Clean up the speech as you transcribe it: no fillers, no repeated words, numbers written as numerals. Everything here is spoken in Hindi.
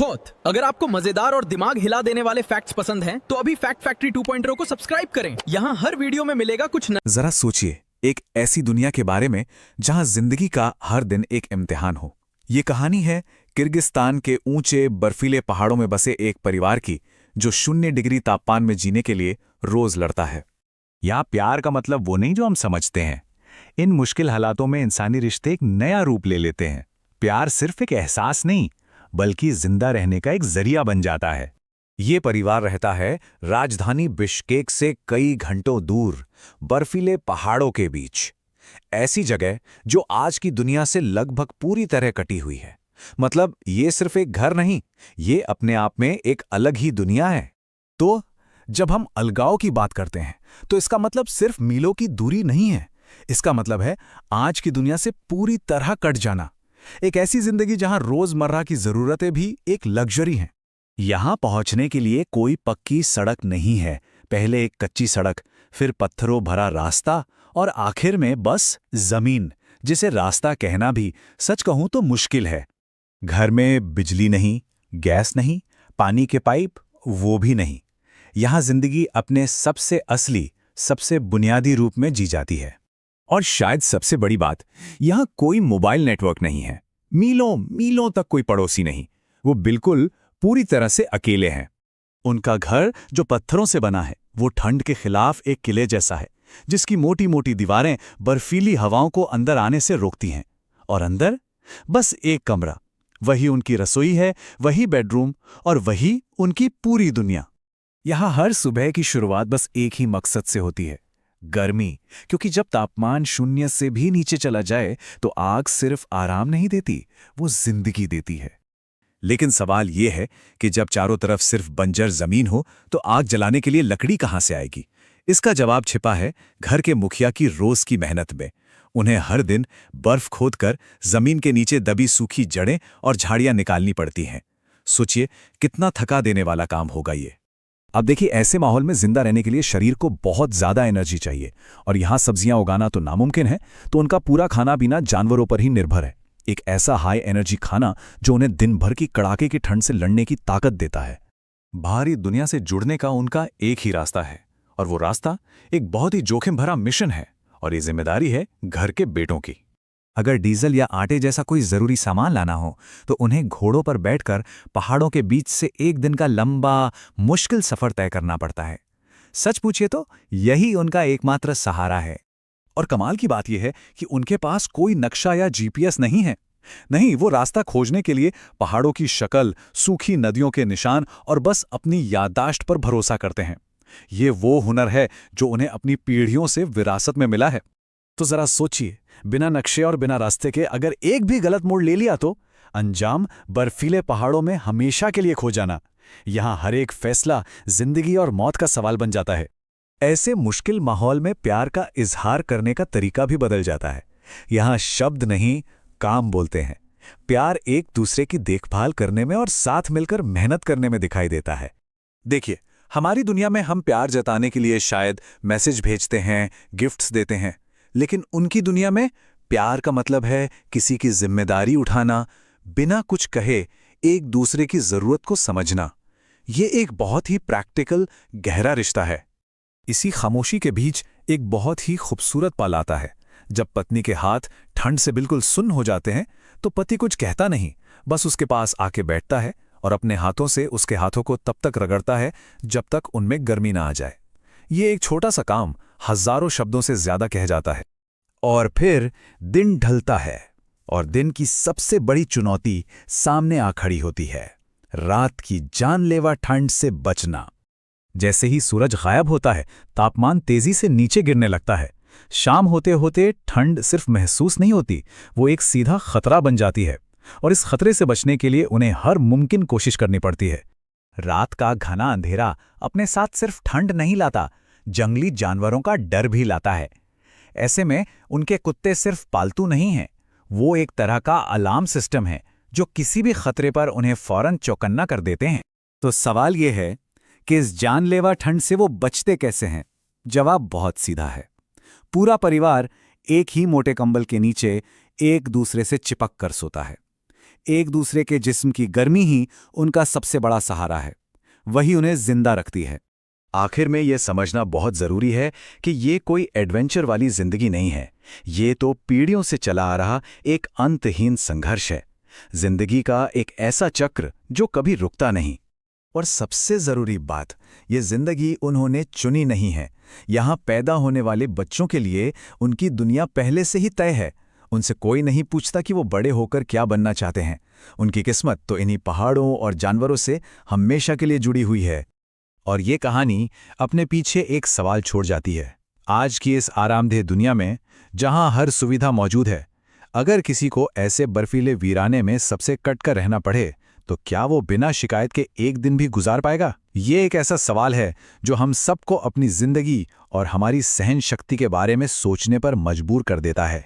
बहुत। अगर आपको मजेदार और दिमाग हिला देने वाले फैक्ट्स पसंद हैं, तो अभी फैक्ट फैक्ट्री 2.0 को सब्सक्राइब करें। यहाँ हर वीडियो में मिलेगा कुछ जरा सोचिए, एक ऐसी दुनिया के बारे में जहां जिंदगी का हर दिन एक इम्तिहान हो। ये कहानी है किर्गिस्तान के ऊंचे बर्फीले पहाड़ों में बसे एक परिवार की, जो 0 डिग्री तापमान में जीने के लिए रोज लड़ता है। यहाँ प्यार का मतलब वो नहीं जो हम समझते हैं। इन मुश्किल हालातों में इंसानी रिश्ते एक नया रूप ले लेते हैं। प्यार सिर्फ एक एहसास नहीं, बल्कि जिंदा रहने का एक जरिया बन जाता है। ये परिवार रहता है राजधानी बिश्केक से कई घंटों दूर बर्फीले पहाड़ों के बीच, ऐसी जगह जो आज की दुनिया से लगभग पूरी तरह कटी हुई है। मतलब ये सिर्फ एक घर नहीं, ये अपने आप में एक अलग ही दुनिया है। तो जब हम अलगाव की बात करते हैं, तो इसका मतलब सिर्फ मीलों की दूरी नहीं है। इसका मतलब है आज की दुनिया से पूरी तरह कट जाना। एक ऐसी जिंदगी जहां रोजमर्रा की जरूरतें भी एक लग्जरी हैं। यहां पहुंचने के लिए कोई पक्की सड़क नहीं है। पहले एक कच्ची सड़क, फिर पत्थरों भरा रास्ता और आखिर में बस जमीन, जिसे रास्ता कहना भी सच कहूं तो मुश्किल है। घर में बिजली नहीं, गैस नहीं, पानी के पाइप वो भी नहीं। यहां जिंदगी अपने सबसे असली, सबसे बुनियादी रूप में जी जाती है। और शायद सबसे बड़ी बात, यहां कोई मोबाइल नेटवर्क नहीं है। मीलों मीलों तक कोई पड़ोसी नहीं। वो बिल्कुल पूरी तरह से अकेले हैं। उनका घर जो पत्थरों से बना है, वो ठंड के खिलाफ एक किले जैसा है, जिसकी मोटी मोटी दीवारें बर्फीली हवाओं को अंदर आने से रोकती हैं। और अंदर बस एक कमरा, वही उनकी रसोई है, वही बेडरूम और वही उनकी पूरी दुनिया। यहां हर सुबह की शुरुआत बस एक ही मकसद से होती है, गर्मी। क्योंकि जब तापमान 0 से भी नीचे चला जाए तो आग सिर्फ आराम नहीं देती, वो जिंदगी देती है। लेकिन सवाल ये है कि जब चारों तरफ सिर्फ बंजर जमीन हो, तो आग जलाने के लिए लकड़ी कहां से आएगी? इसका जवाब छिपा है घर के मुखिया की रोज की मेहनत में। उन्हें हर दिन बर्फ खोदकर जमीन के नीचे दबी सूखी जड़ें और झाड़ियां निकालनी पड़ती हैं। सोचिए कितना थका देने वाला काम होगा ये। अब देखिए, ऐसे माहौल में जिंदा रहने के लिए शरीर को बहुत ज्यादा एनर्जी चाहिए, और यहां सब्जियां उगाना तो नामुमकिन है, तो उनका पूरा खाना पीना जानवरों पर ही निर्भर है। एक ऐसा हाई एनर्जी खाना जो उन्हें दिन भर की कड़ाके की ठंड से लड़ने की ताकत देता है। बाहरी दुनिया से जुड़ने का उनका एक ही रास्ता है, और वो रास्ता एक बहुत ही जोखिम भरा मिशन है, और ये जिम्मेदारी है घर के बेटों की। अगर डीजल या आटे जैसा कोई जरूरी सामान लाना हो, तो उन्हें घोड़ों पर बैठकर पहाड़ों के बीच से एक दिन का लंबा मुश्किल सफर तय करना पड़ता है। सच पूछिए तो यही उनका एकमात्र सहारा है। और कमाल की बात यह है कि उनके पास कोई नक्शा या जीपीएस नहीं है। नहीं, वो रास्ता खोजने के लिए पहाड़ों की शक्ल, सूखी नदियों के निशान और बस अपनी याददाश्त पर भरोसा करते हैं। ये वो हुनर है जो उन्हें अपनी पीढ़ियों से विरासत में मिला है। तो जरा सोचिए, बिना नक्शे और बिना रास्ते के अगर एक भी गलत मोड़ ले लिया तो अंजाम बर्फीले पहाड़ों में हमेशा के लिए खो जाना। यहां हर एक फैसला जिंदगी और मौत का सवाल बन जाता है। ऐसे मुश्किल माहौल में प्यार का इजहार करने का तरीका भी बदल जाता है। यहां शब्द नहीं, काम बोलते हैं। प्यार एक दूसरे की देखभाल करने में और साथ मिलकर मेहनत करने में दिखाई देता है। देखिए, हमारी दुनिया में हम प्यार जताने के लिए शायद मैसेज भेजते हैं, गिफ्ट्स देते हैं, लेकिन उनकी दुनिया में प्यार का मतलब है किसी की जिम्मेदारी उठाना, बिना कुछ कहे एक दूसरे की जरूरत को समझना। ये एक बहुत ही प्रैक्टिकल, गहरा रिश्ता है। इसी खामोशी के बीच एक बहुत ही खूबसूरत पल आता है, जब पत्नी के हाथ ठंड से बिल्कुल सुन्न हो जाते हैं, तो पति कुछ कहता नहीं, बस उसके पास आके बैठता है और अपने हाथों से उसके हाथों को तब तक रगड़ता है जब तक उनमें गर्मी ना आ जाए। ये एक छोटा सा काम हजारों शब्दों से ज्यादा कह जाता है। और फिर दिन ढलता है, और दिन की सबसे बड़ी चुनौती सामने आ खड़ी होती है, रात की जानलेवा ठंड से बचना। जैसे ही सूरज गायब होता है, तापमान तेजी से नीचे गिरने लगता है। शाम होते होते ठंड सिर्फ महसूस नहीं होती, वो एक सीधा खतरा बन जाती है, और इस खतरे से बचने के लिए उन्हें हर मुमकिन कोशिश करनी पड़ती है। रात का घना अंधेरा अपने साथ सिर्फ ठंड नहीं लाता, जंगली जानवरों का डर भी लाता है। ऐसे में उनके कुत्ते सिर्फ पालतू नहीं हैं, वो एक तरह का अलार्म सिस्टम है जो किसी भी खतरे पर उन्हें फौरन चौकन्ना कर देते हैं। तो सवाल ये है कि इस जानलेवा ठंड से वो बचते कैसे हैं? जवाब बहुत सीधा है। पूरा परिवार एक ही मोटे कंबल के नीचे एक दूसरे से चिपक कर सोता है। एक दूसरे के जिस्म की गर्मी ही उनका सबसे बड़ा सहारा है, वही उन्हें जिंदा रखती है। आखिर में यह समझना बहुत जरूरी है कि ये कोई एडवेंचर वाली जिंदगी नहीं है, ये तो पीढ़ियों से चला आ रहा एक अंतहीन संघर्ष है, जिंदगी का एक ऐसा चक्र जो कभी रुकता नहीं। और सबसे जरूरी बात, ये जिंदगी उन्होंने चुनी नहीं है। यहाँ पैदा होने वाले बच्चों के लिए उनकी दुनिया पहले से ही तय है। उनसे कोई नहीं पूछता कि वो बड़े होकर क्या बनना चाहते हैं। उनकी किस्मत तो इन्हीं पहाड़ों और जानवरों से हमेशा के लिए जुड़ी हुई है। और ये कहानी अपने पीछे एक सवाल छोड़ जाती है। आज की इस आरामदेह दुनिया में, जहां हर सुविधा मौजूद है, अगर किसी को ऐसे बर्फीले वीराने में सबसे कटकर रहना पड़े, तो क्या वो बिना शिकायत के एक दिन भी गुजार पाएगा? ये एक ऐसा सवाल है जो हम सबको अपनी जिंदगी और हमारी सहन शक्ति के बारे में सोचने पर मजबूर कर देता है।